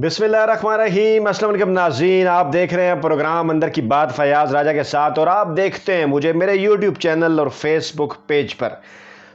बिस्मिल्लाहिर्रहमानिर्रहीम। अस्सलाम वालेकुम नाज़रीन, आप देख रहे हैं प्रोग्राम अंदर की बात फयाज़ राजा के साथ और आप देखते हैं मुझे मेरे यूट्यूब चैनल और फेसबुक पेज पर।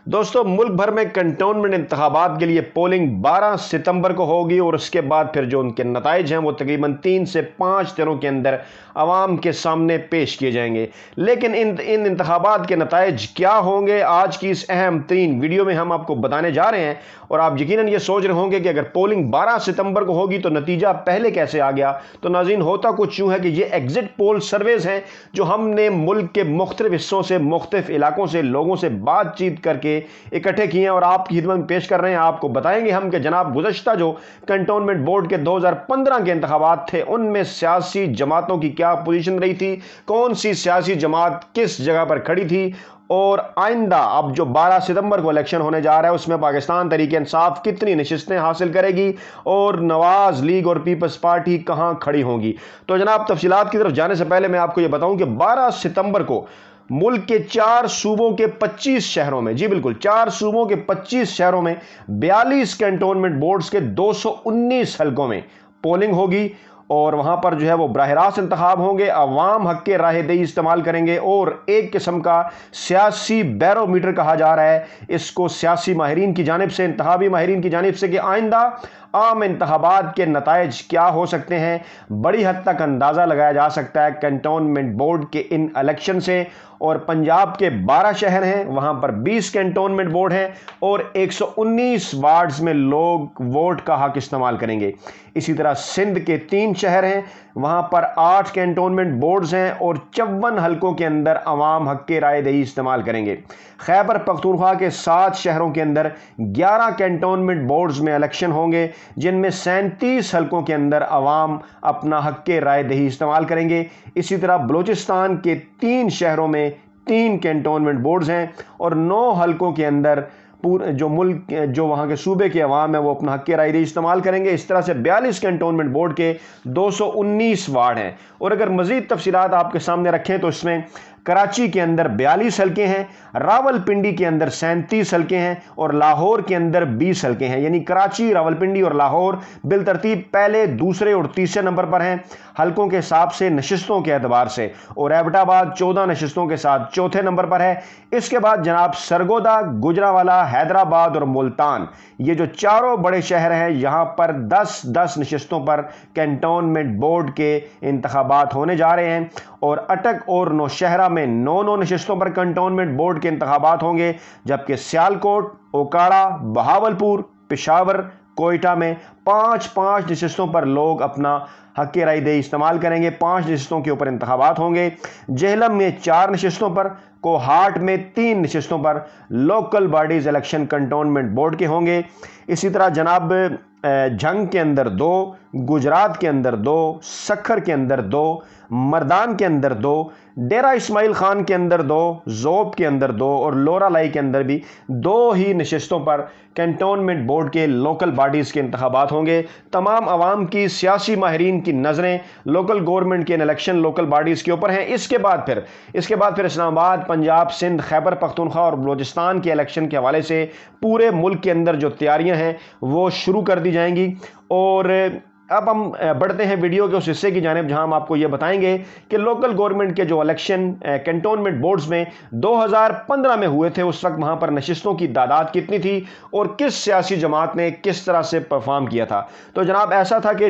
दोस्तों, मुल्क भर में कंटोनमेंट इंतखाबात के लिए पोलिंग 12 सितंबर को होगी और उसके बाद फिर जो उनके नताइज हैं वो तकरीबन 3 से 5 दिनों के अंदर आवाम के सामने पेश किए जाएंगे। लेकिन इन इंतखाबात के नताइज क्या होंगे, आज की इस अहम तरीन वीडियो में हम आपको बताने जा रहे हैं। और आप यकीनन ये सोच रहे होंगे कि अगर पोलिंग 12 सितंबर को होगी तो नतीजा पहले कैसे आ गया। तो नाज़रीन, होता कुछ यूँ है कि ये एग्जिट पोल सर्वेज हैं जो हमने मुल्क के मुख्तलिफ हिस्सों से, मुख्तलिफ इलाकों से लोगों से बातचीत करके इकट्ठे किए हैं और आपकी खिदमत में पेश कर रहे हैं। आपको बताएंगे हम कि जनाब गुज़श्ता जो कंटोनमेंट बोर्ड के 2015 के इंतखाबात थे उनमें सियासी जमातों की क्या पोजीशन रही थी, कौन सी सियासी जमात किस जगह पर खड़ी थी, और आइंदा अब जो 12 सितंबर को इलेक्शन होने जा रहा है उसमें पाकिस्तान तहरीक इंसाफ कितनी नशिस्तें हासिल करेगी और नवाज लीग और पीपल्स पार्टी कहां खड़ी होंगी। तो जनाब, तफसीलात की तरफ जाने से पहले मैं आपको यह बताऊं कि 12 सितंबर को मुल्क के 4 सूबों के 25 शहरों में, जी बिल्कुल 4 सूबों के 25 शहरों में 42 कैंटोनमेंट बोर्ड्स के 219 हलकों में पोलिंग होगी और वहां पर जो है वो बराह रास्त इंतखाब होंगे। अवाम हक के राह दही इस्तेमाल करेंगे और एक किस्म का सियासी बैरोमीटर कहा जा रहा है इसको सियासी माहिरीन की जानिब से, इंतखाबी माहिरीन की जानिब से, कि आइंदा आम इंतखाबात के नताइज क्या हो सकते हैं। बड़ी हद तक अंदाज़ा लगाया जा सकता है कैंटोनमेंट बोर्ड के इन इलेक्शन से। और पंजाब के 12 शहर हैं, वहां पर 20 कैंटोनमेंट बोर्ड हैं और 119 वार्ड्स में लोग वोट का हक इस्तेमाल करेंगे। इसी तरह सिंध के 3 शहर हैं, वहां पर 8 कैंटोनमेंट बोर्ड्स हैं और 54 हलकों के अंदर अवाम हक के राय दही इस्तेमाल करेंगे। खैबर पख्तूनख्वा के 7 शहरों के अंदर 11 कैंटोनमेंट बोर्ड्स में इलेक्शन होंगे जिनमें 37 हलकों के अंदर अवाम अपना हक के राय दही इस्तेमाल करेंगे। इसी तरह बलूचिस्तान के 3 शहरों में 3 कैंटोनमेंट बोर्ड्स हैं और 9 हलकों के अंदर जो वहाँ के सूबे के अवाम है वो अपना हक के राय दही इस्तेमाल करेंगे। इस तरह से 42 कैंटोनमेंट बोर्ड के 219 वार्ड हैं। और अगर मज़ीद तफसीलात आपके सामने रखें तो इसमें कराची के अंदर 42 हलके हैं, रावलपिंडी के अंदर 37 हलके हैं और लाहौर के अंदर 20 हलके हैं। यानी कराची, रावलपिंडी और लाहौर बिलतरतीब पहले, दूसरे और तीसरे नंबर पर हैं हलकों के हिसाब से, नशिस्तों के एतबार से। और एबटाबाद 14 नशिस्तों के साथ चौथे नंबर पर है। इसके बाद जनाब सरगोदा, गुजरावाला, हैदराबाद और मुल्तान, ये जो चारों बड़े शहर हैं, यहाँ पर 10-10 नशिस्तों पर कैंटोनमेंट बोर्ड के इंतखाबात होने जा रहे हैं। और अटक और नौशहरा में 9-9 नशिस्तों पर कैंटोनमेंट बोर्ड के इंतखाबात होंगे, जबकि सियालकोट, ओकाड़ा, बहावलपुर, पेशावर, कोयटा में 5-5 नशिस्तों पर लोग अपना हक के राय दही इस्तेमाल करेंगे। 5 नशिस्तों के ऊपर इंतखाबात होंगे। जेहलम में 4 नशिस्तों पर, कोहाट में 3 नशिस्तों पर local bodies election cantonment board के होंगे। इसी तरह जनाब झंग के अंदर 2, गुजरात के अंदर 2, सखर के अंदर 2, मर्दान के अंदर 2, डेरा इस्माइल खान के अंदर 2, जोब के अंदर 2 और लोरा लाई के अंदर भी 2 ही नशिस्तों पर कैंटोनमेंट बोर्ड के लोकल बॉडीज़ के इंतखाबात होंगे। तमाम आवाम की, सियासी माहिरीन की नज़रें लोकल गवर्नमेंट के इलेक्शन लोकल बॉडीज़ के ऊपर हैं। इसके बाद फिर इस्लामाबाद, पंजाब, सिंध, खैबर पख्तूनख्वा और बलूचिस्तान के इलेक्शन के हवाले से पूरे मुल्क के अंदर जो तैयारियां हैं वो शुरू कर दी जाएंगी। और अब हम बढ़ते हैं वीडियो के उस हिस्से की जानिब जहां हम आपको ये बताएंगे कि लोकल गवर्नमेंट के जो इलेक्शन कैंटोनमेंट बोर्ड्स में 2015 में हुए थे उस वक्त वहां पर नशिस्तों की तादाद कितनी थी और किस सियासी जमात ने किस तरह से परफॉर्म किया था। तो जनाब ऐसा था कि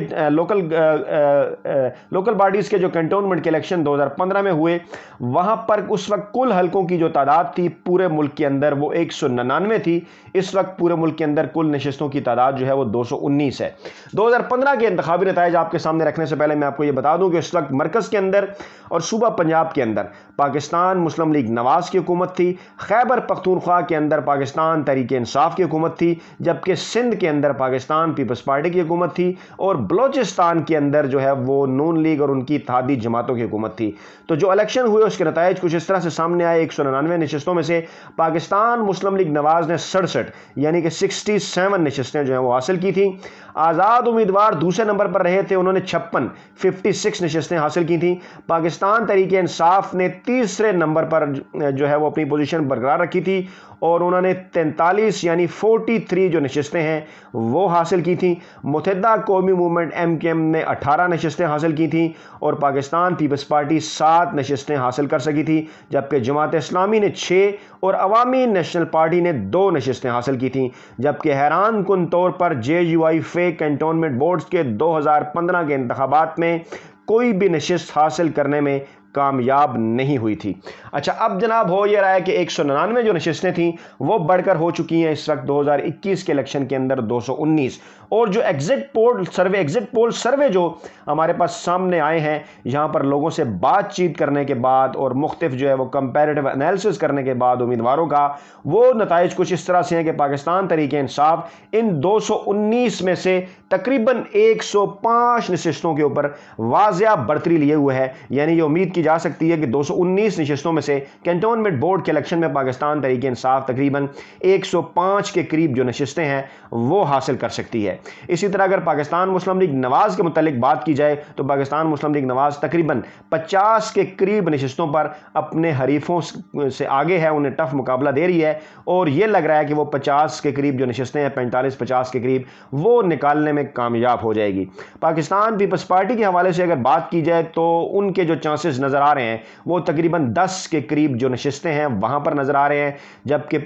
लोकल बॉडीज़ के जो कैंटोनमेंट के इलेक्शन 2015 में हुए वहां पर उस वक्त कुल हलकों की जो तादाद थी पूरे मुल्क के अंदर वो 199 थी। इस वक्त पूरे मुल्क के अंदर कुल नशिस्तों की तादाद जो है वो 219 है। 2015 के इंतखाबी नताइज आपके सामने रखने से पहले मैं आपको ये बता दूं कि इस वक्त मरकज़ के अंदर और सूबा पंजाब के अंदर पाकिस्तान मुस्लिम लीग नवाज की हुकूमत थी, खैबर पख्तूनख्वा के अंदर पाकिस्तान तहरीक इंसाफ की हुकूमत थी, जबकि सिंध के अंदर पाकिस्तान पीपल्स पार्टी की हुकूमत थी और बलूचिस्तान के अंदर जो है वो नून लीग और उनकी इत्तेहादी जमातों की हुकूमत थी। तो जो इलेक्शन हुए उसके नताइज कुछ इस तरह से सामने आए। 199 नशिस्तों में से पाकिस्तान मुस्लिम लीग नवाज ने 67 यानी कि 67 नशिस्तें जो हैं वो हासिल की थी। आज़ाद उम्मीदवार दूसरी दूसरे नंबर पर रहे थे, उन्होंने 56 नशिस्तें हासिल की थी। पाकिस्तान तहरीक इंसाफ ने तीसरे नंबर पर जो है वो अपनी पोजीशन बरकरार रखी थी और उन्होंने 43 यानी 43 जो नशिस्तें हैं वो हासिल की थी। मुत्तहिदा कौमी मूवमेंट MKM ने 18 नशिस्तें हासिल की थी और पाकिस्तान पीपल्स पार्टी 7 नशिस्तें हासिल कर सकी थी, जबकि जमात इस्लामी ने 6 और अवामी नेशनल पार्टी ने 2 नशिस्तें हासिल की थी। जबकि हैरान कुन तौर पर JUI फेक कैंटोनमेंट बोर्ड्स के 2015 के इंतखाबात में कोई भी नशिस्त हासिल करने में कामयाब नहीं हुई थी। अच्छा, अब जनाब हो ये रहा है कि 199 जो नशिस्तें थी वो बढ़कर हो चुकी हैं इस वक्त 2021 के इलेक्शन के अंदर 219। और जो एग्जिट पोल सर्वे जो हमारे पास सामने आए हैं, यहाँ पर लोगों से बातचीत करने के बाद और मुख्तलिफ जो है वो कंपैरेटिव एनालिसिस करने के बाद उम्मीदवारों का वो नताइज कुछ इस तरह से हैं कि पाकिस्तान तहरीक इंसाफ इन 219 में से तकरीबन 105 नशिस्तों के ऊपर वाज़िया बढ़तरी लिए हुए है। यानी ये उम्मीद की जा सकती है कि 219 नशिस्तों में से कैंटोनमेंट बोर्ड के इलेक्शन में पाकिस्तान तहरीक इंसाफ तकरीबन 105 के करीब जो नशिस्तें हैं वो हासिल कर सकती है। इसी तरह अगर पाकिस्तान मुस्लिम लीग नवाज के मुतालिक बात की जाए तो पाकिस्तान मुस्लिम लीग नवाज तकरीबन 50 के करीब नशिस्तों पर अपने हरीफों से आगे है, उन्हें टफ मुकाबला दे रही है और यह लग रहा है कि वो 50 के करीब जो नशिस्तें हैं 45-50 के करीब वो निकालने में कामयाब हो जाएगी। पाकिस्तान पीपल्स पार्टी के हवाले से अगर बात की जाए तो उनके जो चांसेस नजर आ रहे हैं वो तकरीबन 10 के करीब जो नशिस्तें हैं वहां पर नजर आ रहे हैं, जबकि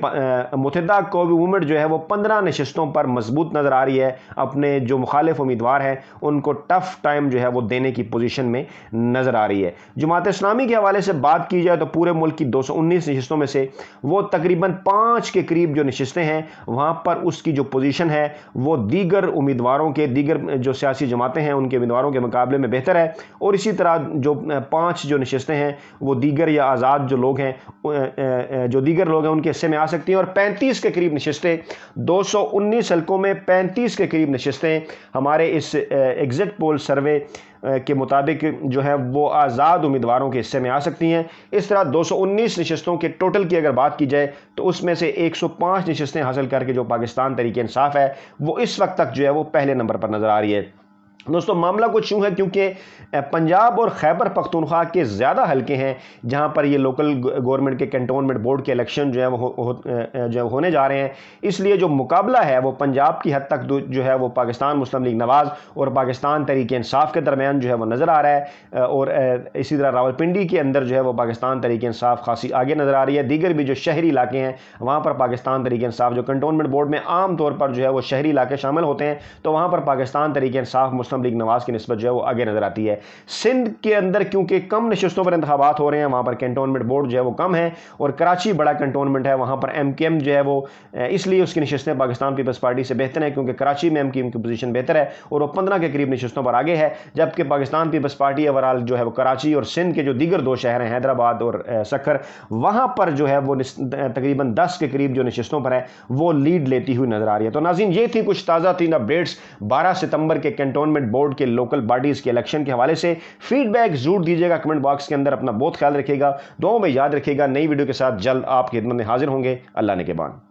मुत्तहिदा कौमी मूवमेंट जो है वो 15 नशिस्तों पर मजबूत नजर आ रही है। अपने जो मुखालिफ उम्मीदवार हैं उनको टफ टाइम जो है वो देने की पोजीशन में नजर आ रही है। जमात इस्लामी के हवाले से बात की जाए तो पूरे मुल्क की 219 नशिस्तों में से वो तकरीबन 5 के करीब जो नशिस्तें हैं वहां पर उसकी जो पोजीशन है वो दीगर उम्मीदवारों के, दीगर जो सियासी जमातें हैं उनके उम्मीदवारों के मुकाबले में बेहतर है। और इसी तरह जो 5 जो नशिस्तें हैं वो दीगर या आज़ाद जो लोग हैं उनके हिस्से में आ सकती हैं। और 35 के करीब नशिस्तें 219 हल्कों में 35 के करीब नशिस्तें हमारे इस एग्जिट पोल सर्वे के मुताबिक जो है वो आज़ाद उम्मीदवारों के हिस्से में आ सकती हैं। इस तरह 219 नशिस्तों के टोटल की अगर बात की जाए तो उसमें से 105 नशिस्तें हासिल करके जो पाकिस्तान तहरीक इंसाफ है वो इस वक्त तक जो है वो पहले नंबर पर नज़र आ रही है। दोस्तों मामला कुछ यूँ है क्योंकि पंजाब और खैबर पख्तूनख्वा के ज़्यादा हल्के हैं जहाँ पर ये लोकल गवर्नमेंट के कैंटोनमेंट बोर्ड के इलेक्शन जो है वो होने जा रहे हैं, इसलिए जो मुकाबला है वो पंजाब की हद तक जो है वो पाकिस्तान मुस्लिम लीग नवाज़ और पाकिस्तान तहरीक इंसाफ के दरमियान जो है वो नज़र आ रहा है। और इसी तरह रावलपिंडी के अंदर जो है वो पाकिस्तान तहरीक इंसाफ खासी आगे नज़र आ रही है। दीगर भी जो शहरी इलाके हैं वहाँ पर पाकिस्तान तहरीक इंसाफ, जो कैंटोनमेंट बोर्ड में आम तौर पर जो है वो शहरी इलाके शामिल होते हैं, तो वहाँ पर पाकिस्तान तहरीक इंसाफ मुस्लिम लीग नवाज की निस्बत जो है वो आगे नजर आती है। सिंध के अंदर क्योंकि कम नशिस्तों पर इंतखाबात हो रहे हैं, वहां पर कैंटोनमेंट बोर्ड जो है वो कम है और कराची बड़ा कैंटोनमेंट है, वहां पर MKM जो है वो इसलिए उसकी नशिस्तें पाकिस्तान पीपल्स पार्टी से बेहतर है क्योंकि कराची में MKM की पोजीशन बेहतर है और वो 15 के करीब नशिस्तों पर आगे है। जबकि पाकिस्तान पीपल्स पार्टी ओवरऑल जो है वो कराची और सिंध के जो दीगर 2 शहर हैं हैदराबाद और सक्कर, वहां पर जो है वो तकरीबन 10 के करीब जो नशिस्तों पर है वो लीड लेती हुई नजर आ रही है। तो नाज़रीन ये थी कुछ ताज़ा तीन अपडेट्स 12 सितंबर के कैंटोनमेंट बोर्ड के लोकल बॉडीज के इलेक्शन के हवाले से। फीडबैक जरूर दीजिएगा कमेंट बॉक्स के अंदर, अपना बहुत ख्याल रखिएगा, दुआओं में याद रखिएगा। नई वीडियो के साथ जल्द आपकी खिदमत में हाजिर होंगे। अल्लाह ने के बाद।